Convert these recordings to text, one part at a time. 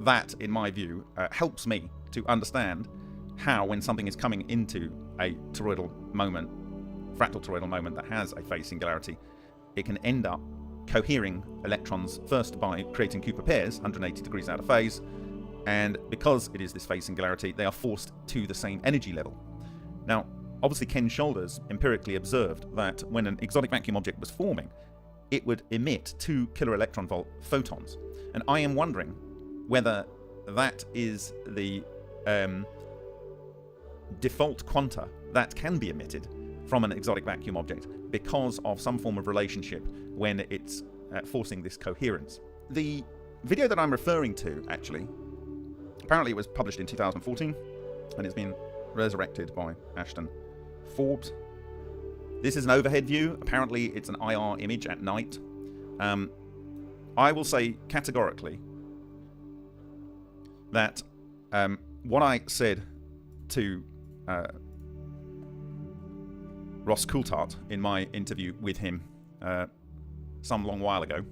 that, in my view, helps me to understand how, when something is coming into a toroidal moment, fractal toroidal moment that has a phase singularity, it can end up cohering electrons first by creating Cooper pairs 180 degrees out of phase, and because it is this phase singularity, they are forced to the same energy level. Now, obviously Ken Shoulders empirically observed that when an exotic vacuum object was forming, it would emit 2 kiloelectron-volt photons. And I am wondering whether that is the default quanta that can be emitted from an exotic vacuum object because of some form of relationship when it's forcing this coherence. The video that I'm referring to, actually, apparently it was published in 2014, and it's been resurrected by Ashton Forbes. This is an overhead view. Apparently it's an IR image at night. I will say categorically that what I said to Ross Coulthart in my interview with him some long while ago,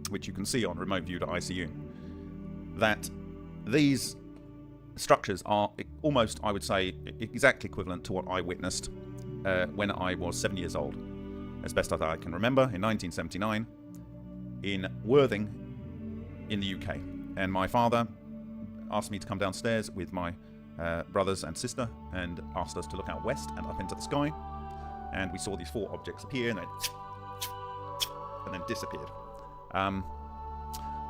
which you can see on remoteview.icu, that these structures are almost, I would say, exactly equivalent to what I witnessed when I was 7 years old, as best as I can remember, in 1979, in Worthing in the UK. And my father asked me to come downstairs with my brothers and sister and asked us to look out west and up into the sky. And we saw these 4 objects appear and then disappeared.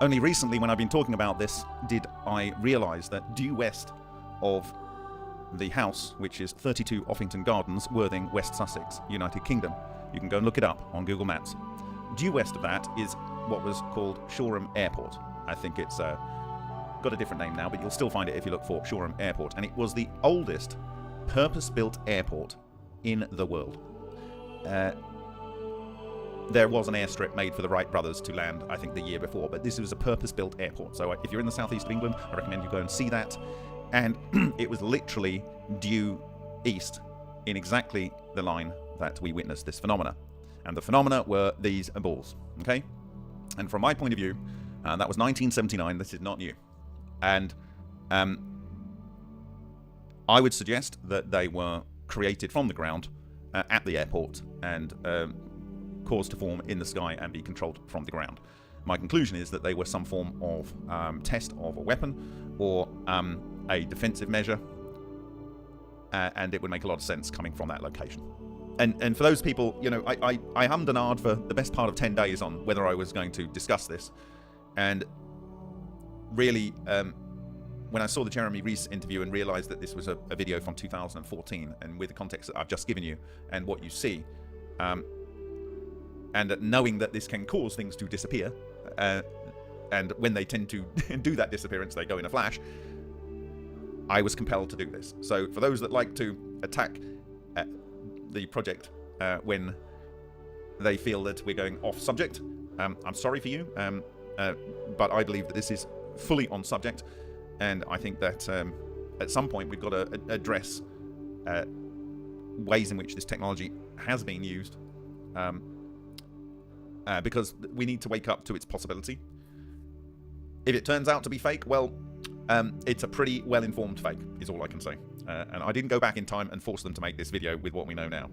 Only recently, when I've been talking about this, did I realise that due west of the house, which is 32 Offington Gardens, Worthing, West Sussex, United Kingdom, you can go and look it up on Google Maps. Due west of that is what was called Shoreham Airport. I think it's got a different name now, but you'll still find it if you look for Shoreham Airport. And it was the oldest purpose-built airport in the world. There was an airstrip made for the Wright brothers to land, I think, the year before, but this was a purpose-built airport. So if you're in the southeast of England, I recommend you go and see that. And it was literally due east in exactly the line that we witnessed this phenomena. And the phenomena were these balls, okay? And from my point of view, that was 1979. This is not new. And I would suggest that they were created from the ground at the airport and caused to form in the sky and be controlled from the ground. My conclusion is that they were some form of test of a weapon or a defensive measure, and it would make a lot of sense coming from that location. And for those people, you know, I hummed and hawed for the best part of 10 days on whether I was going to discuss this. And really, when I saw the Jeremy Rees interview and realized that this was a video from 2014, and with the context that I've just given you and what you see, and knowing that this can cause things to disappear, and when they tend to do that disappearance, they go in a flash, I was compelled to do this. So for those that like to attack the project when they feel that we're going off subject, I'm sorry for you, but I believe that this is fully on subject, and I think that at some point we've got to address ways in which this technology has been used, because we need to wake up to its possibility. If it turns out to be fake, well, it's a pretty well-informed fake, is all I can say. And I didn't go back in time and force them to make this video with what we know now.